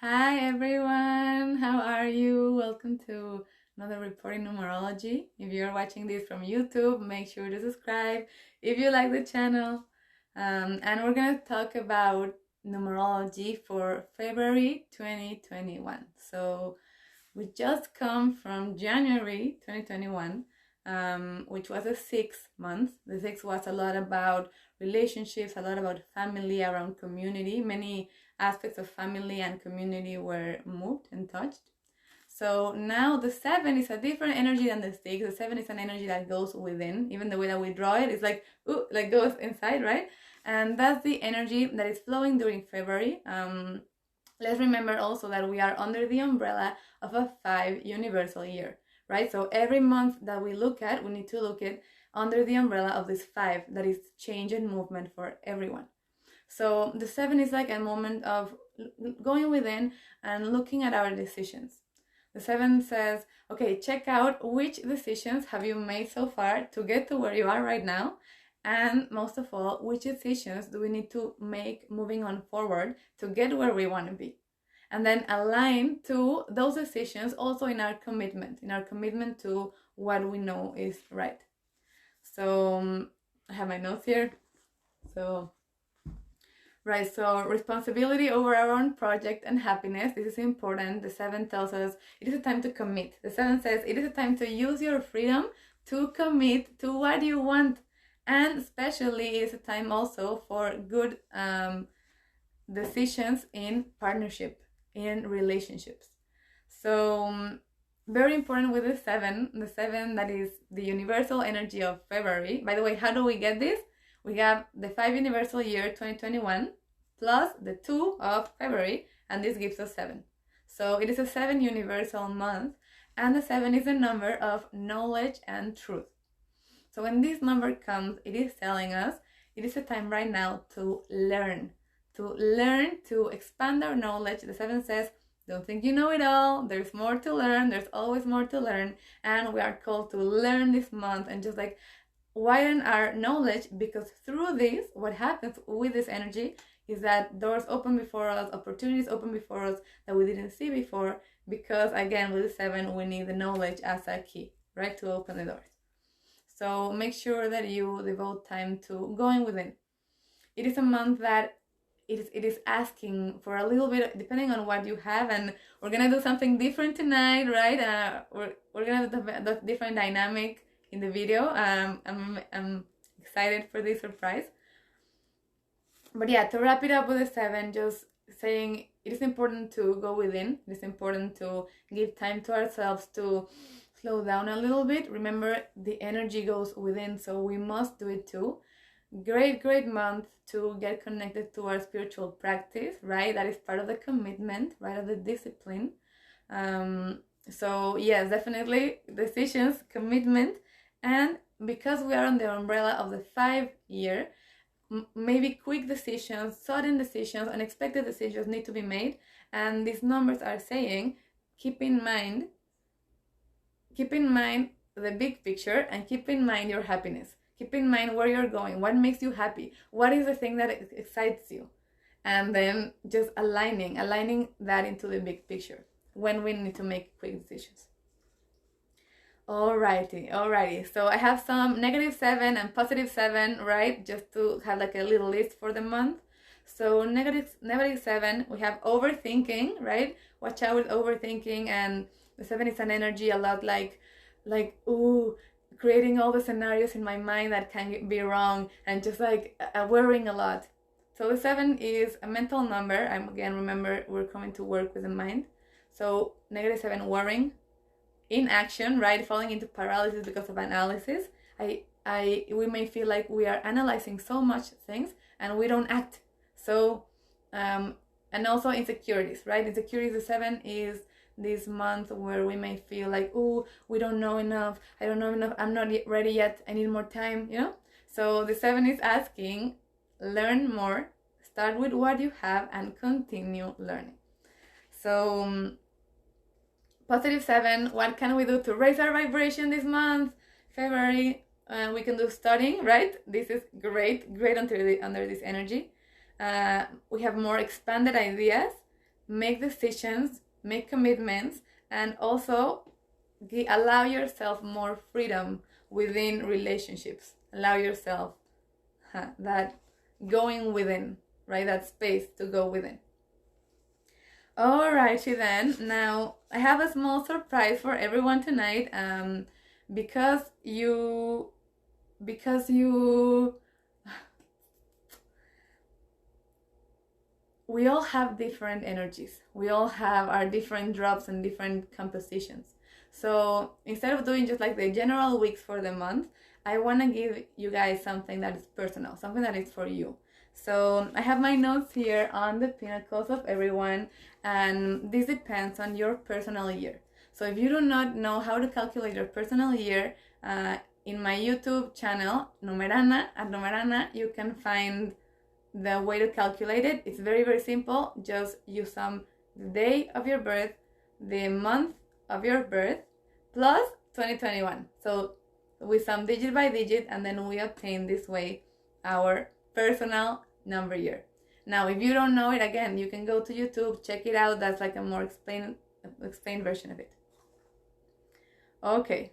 Hi everyone, how are you? Welcome to another report in numerology. If you're watching this from YouTube, make sure to subscribe if you like the channel. And we're gonna talk about numerology for February 2021. So we just come from January 2021, which was a 6 month. The 6 was a lot about relationships, a lot about family, around community. Many aspects of family and community were moved and touched. So now the 7 is a different energy than the 6. The 7 is an energy that goes within. Even the way that we draw it is like, ooh, like goes inside, right? And that's the energy that is flowing during February. Let's remember also that we are under the umbrella of a 5 universal year, right? So every month that we look at, we need to look at under the umbrella of this 5 that is change and movement for everyone. So the 7 is like a moment of going within and looking at our decisions. The 7 says, okay, check out which decisions have you made so far to get to where you are right now. And most of all, which decisions do we need to make moving on forward to get where we want to be? And then align to those decisions also in our commitment to what we know is right. So I have my notes here. Right, so responsibility over our own project and happiness. This is important. The 7 tells us it is a time to commit. The 7 says it is a time to use your freedom to commit to what you want. And especially it is a time also for good decisions in partnership, in relationships. So very important with the 7 that is the universal energy of February. By the way, how do we get this? We have the 5 universal year 2021 plus the 2 of February, and this gives us 7. So it is a 7 universal month, and the 7 is a number of knowledge and truth. So when this number comes, it is telling us it is a time right now to learn, to expand our knowledge. The 7 says, don't think you know it all. There's more to learn. There's always more to learn. And we are called to learn this month and just like widen our knowledge, because through this, what happens with this energy is that doors open before us, opportunities open before us that we didn't see before, because again, with the 7, we need the knowledge as a key, right, to open the doors. So make sure that you devote time to going within. It is a month that it is asking for a little bit, depending on what you have, and we're gonna do something different tonight, right? We're gonna do the different dynamic in the video. I'm excited for this surprise. But yeah, to wrap it up with the 7, just saying it is important to go within. It is important to give time to ourselves to slow down a little bit. Remember, the energy goes within, so we must do it too. Great month to get connected to our spiritual practice, right? That is part of the commitment, right, of the discipline. So yes, definitely decisions, commitment, and because we are on the umbrella of the 5 year, maybe quick decisions, sudden decisions, unexpected decisions need to be made. And these numbers are saying, keep in mind the big picture, and keep in mind your happiness. Keep in mind where you're going, what makes you happy, what is the thing that excites you, and then just aligning that into the big picture when we need to make quick decisions. Alrighty. So I have some -7 and +7, right? Just to have like a little list for the month. So -7, we have overthinking, right? Watch out with overthinking. And the 7 is an energy a lot like ooh, creating all the scenarios in my mind that can be wrong, and just like worrying a lot. So the 7 is a mental number. Again, remember, we're coming to work with the mind. So -7, worrying, inaction, right? Falling into paralysis because of analysis. We may feel like we are analyzing so much things and we don't act. So and also insecurities, right? Insecurities, the 7 is this month where we may feel like, oh, we don't know enough, I don't know enough, I'm not ready yet, I need more time, you know? So the 7 is asking, learn more, start with what you have, and continue learning. So +7, what can we do to raise our vibration this month? February, we can do studying, right? This is great under this energy. We have more expanded ideas. make decisions, make commitments, and also allow yourself more freedom within relationships. Allow yourself that going within, right? That space to go within. Alrighty then. Now I have a small surprise for everyone tonight. Because you we all have different energies. We all have our different drops and different compositions. So instead of doing just like the general weeks for the month, I want to give you guys something that is personal, something that is for you. So I have my notes here on the pinnacles of everyone, and this depends on your personal year. So if you do not know how to calculate your personal year, in my YouTube channel, Numerana, at Numerana, you can find the way to calculate it. It's very, very simple. Just you sum the day of your birth, the month of your birth, plus 2021. So we sum digit by digit, and then we obtain this way our personal number year. Now, if you don't know it, again, you can go to YouTube, check it out. That's like a more explained version of it. Okay,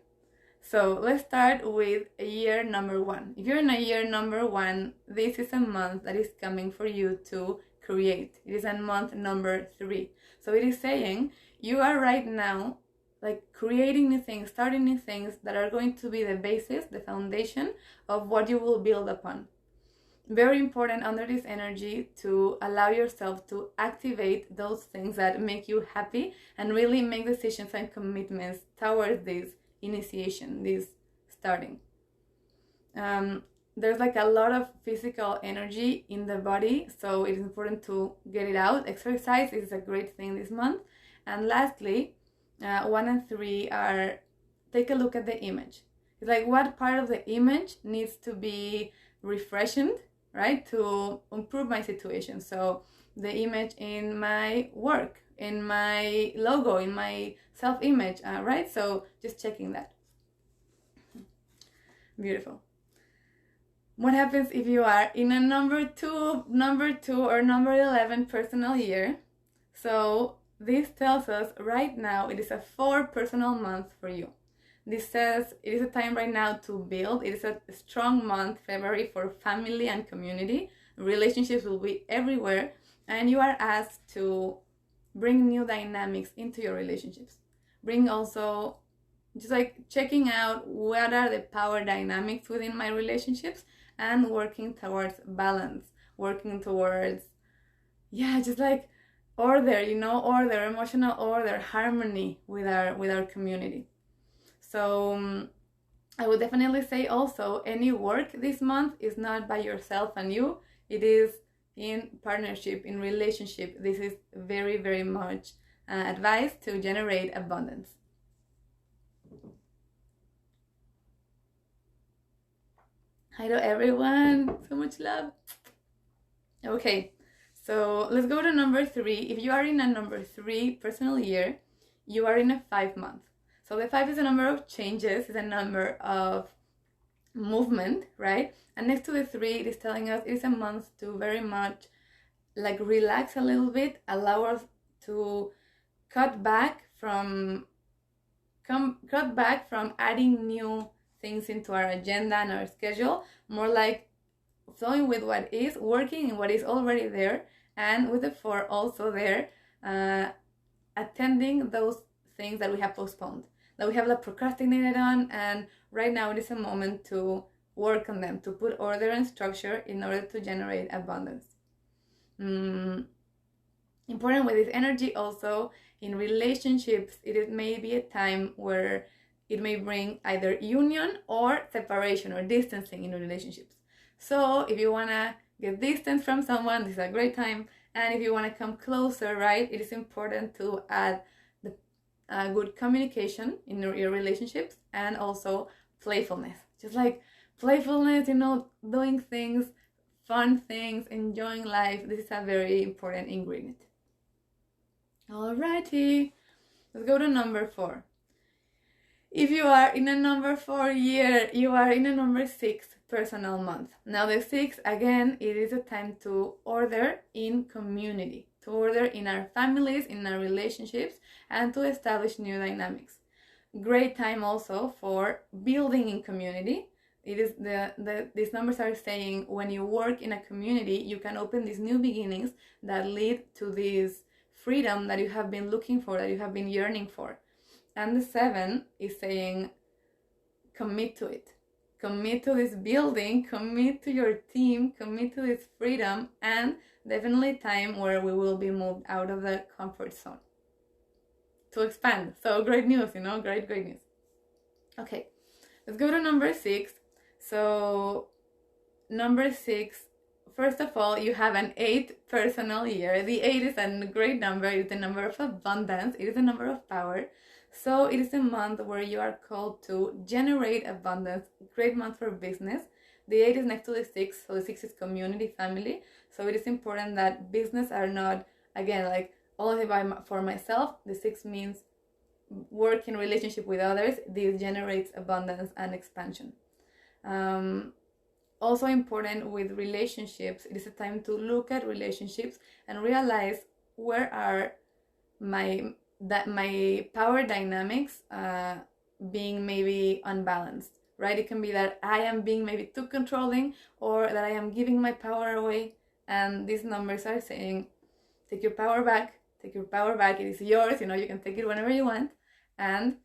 so let's start with year number 1. If you're in a year number 1, this is a month that is coming for you to create. It is a month number 3. So it is saying you are right now like creating new things, starting new things that are going to be the basis, the foundation of what you will build upon. Very important under this energy to allow yourself to activate those things that make you happy and really make decisions and commitments towards this initiation, this starting. There's like a lot of physical energy in the body, so it is important to get it out. Exercise is a great thing this month. And lastly, 1 and 3 are, take a look at the image. It's like what part of the image needs to be refreshened, right, to improve my situation. So the image in my work, in my logo, in my self-image, right? So just checking that. Beautiful. What happens if you are in a number 2 or number 11 personal year? So this tells us right now it is a 4 personal month for you. This says it is a time right now to build. It is a strong month, February, for family and community. Relationships will be everywhere, and you are asked to bring new dynamics into your relationships. Bring also just like checking out what are the power dynamics within my relationships and working towards balance, working towards, just like order, order, emotional order, harmony with our community. So I would definitely say also any work this month is not by yourself and you. It is in partnership, in relationship. This is very, very much advice to generate abundance. Hi to everyone. So much love. Okay, so let's go to number 3. If you are in a number 3 personal year, you are in a 5 month. So the 5 is a number of changes, it's a number of movement, right? And next to the 3, it is telling us it is a month to very much like relax a little bit, allow us to cut back from adding new things into our agenda and our schedule, more like flowing with what is, working in what is already there, and with the 4 also there, attending those things that we have postponed, that we have like procrastinated on, and right now it is a moment to work on them, to put order and structure in order to generate abundance. Important with this energy also, in relationships, it may be a time where it may bring either union or separation or distancing in relationships. So if you want to get distance from someone, this is a great time. And if you want to come closer, right, it is important to add the good communication in your relationships and also playfulness. Just like playfulness, doing things, fun things, enjoying life. This is a very important ingredient. Alrighty, let's go to number 4. If you are in a number 4 year, you are in a number 6 personal month. Now the 6, again, it is a time to order in community, to order in our families, in our relationships, and to establish new dynamics. Great time also for building in community. It is these numbers are saying when you work in a community, you can open these new beginnings that lead to this freedom that you have been looking for, that you have been yearning for. And the 7 is saying commit to it. Commit to this building, commit to your team, commit to this freedom, and definitely time where we will be moved out of the comfort zone to expand. So great news, great news. Okay, let's go to number 6. So number 6, first of all, you have an 8 personal year. The 8 is a great number. It's a number of abundance. It is a number of power. So it is a month where you are called to generate abundance. Great month for business. The 8 is next to the 6, so the 6 is community, family. So it is important that business are not, again, like only for myself. The 6 means work in relationship with others. This generates abundance and expansion. Also important with relationships, it is a time to look at relationships and realize where are my power dynamics being maybe unbalanced, right? It can be that I am being maybe too controlling, or that I am giving my power away, and these numbers are saying take your power back, it is yours, you can take it whenever you want, and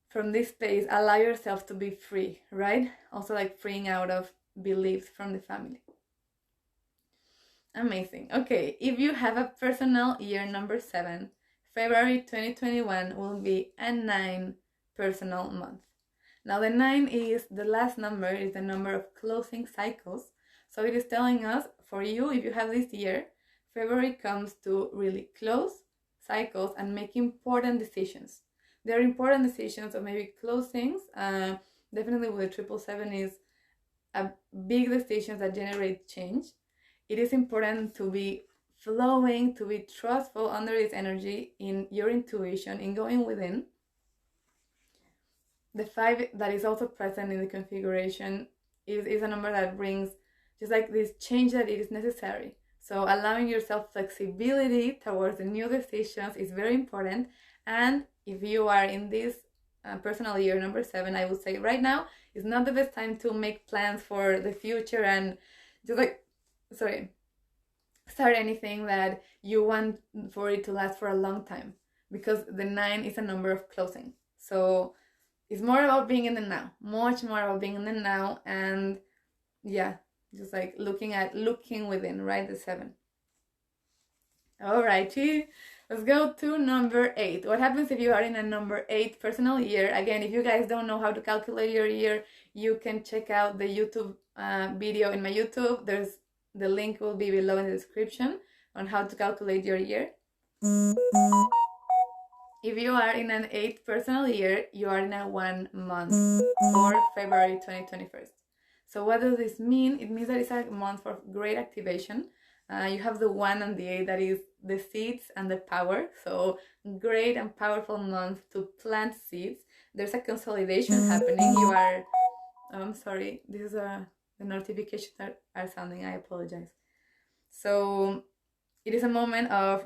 from this space allow yourself to be free, right? Also like freeing out of beliefs from the family. Amazing. Okay, if you have a personal year number 7, February 2021 will be a 9 personal month. Now the 9 is the last number, is the number of closing cycles. So it is telling us, for you, if you have this year, February comes to really close cycles and make important decisions. There are important decisions, or maybe closings. Definitely with the 777 is a big decisions that generate change. It is important to be flowing, to be trustful under this energy in your intuition, in going within. The 5 that is also present in the configuration is a number that brings just like this change that it is necessary. So allowing yourself flexibility towards the new decisions is very important. And if you are in this personal year number 7, I would say right now is not the best time to make plans for the future and just start anything that you want for it to last for a long time, because the 9 is a number of closing. So it's more about being in the now, much more about being in the now, and just like looking within, right? The 7. Alrighty, let's go to number 8. What happens if you are in a number 8 personal year? Again, if you guys don't know how to calculate your year, you can check out the YouTube video in my YouTube. The link will be below in the description on how to calculate your year. If you are in an 8 personal year, you are in a 1 month for February 2021. So what does this mean? It means that it's a month for great activation. You have the 1 and the 8, that is the seeds and the power. So great and powerful month to plant seeds. There's a consolidation happening. You are, I'm sorry, this is the notifications are sounding, I apologize. So it is a moment of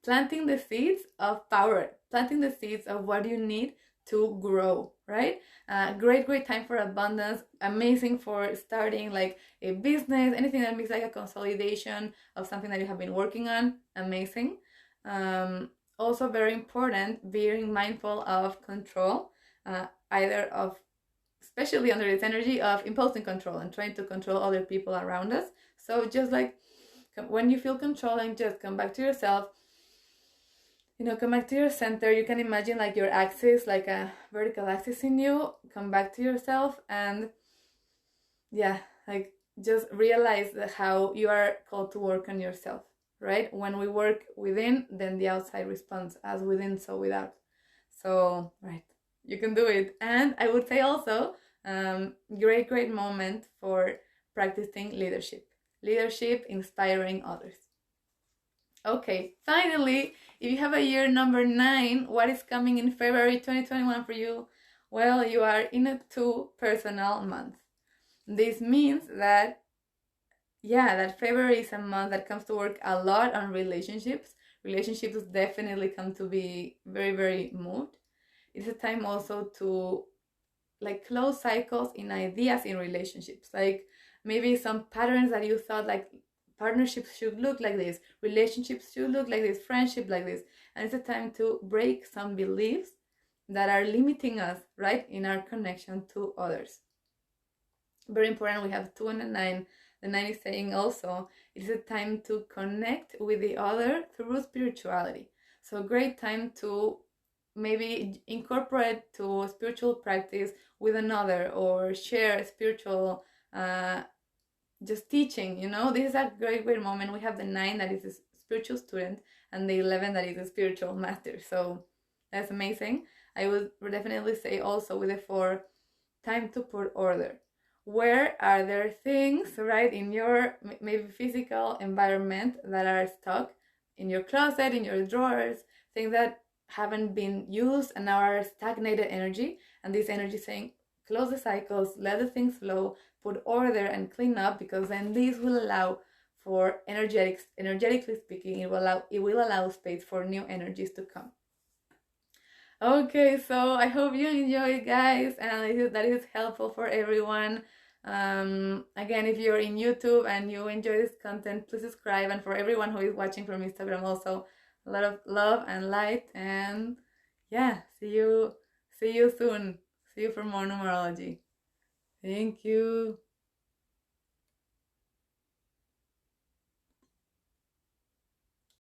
planting the seeds of power, planting the seeds of what you need to grow, right? Great time for abundance, amazing for starting like a business, anything that makes like a consolidation of something that you have been working on, amazing. Also very important, being mindful of control, either of, especially under this energy of imposing control and trying to control other people around us. So just like when you feel controlling, just come back to yourself, come back to your center. You can imagine like your axis, like a vertical axis in you. Come back to yourself and just realize how you are called to work on yourself, right? When we work within, then the outside responds, as within, so without. So, right, you can do it. And I would say also, great moment for practicing leadership, inspiring others. Okay, finally, if you have a year number 9, what is coming in February 2021 for you? Well, you are in a 2 personal month. This means that yeah, that February is a month that comes to work a lot on relationships. Relationships definitely come to be very, very moved. It's a time also to like close cycles in ideas in relationships. Like maybe some patterns that you thought like partnerships should look like this, relationships should look like this, friendship like this. And it's a time to break some beliefs that are limiting us, right, in our connection to others. Very important, we have 2 and a 9. The 9 is saying also it's a time to connect with the other through spirituality. So great time to maybe incorporate to spiritual practice with another, or share spiritual just teaching. This is a great moment. We have the 9 that is a spiritual student, and the 11 that is a spiritual master. So that's amazing. I would definitely say also with the 4, time to put order. Where are there things, right, in your maybe physical environment that are stuck in your closet, in your drawers, things that haven't been used and now are stagnated energy, and this energy saying close the cycles, let the things flow, put order and clean up, because then this will allow for energetically speaking, it will allow space for new energies to come. Okay, so I hope you enjoy it, guys, and that is helpful for everyone. Again, if you're in YouTube and you enjoy this content, please subscribe. And for everyone who is watching from Instagram, also a lot of love and light. And yeah, see you soon. See you for more numerology. Thank you.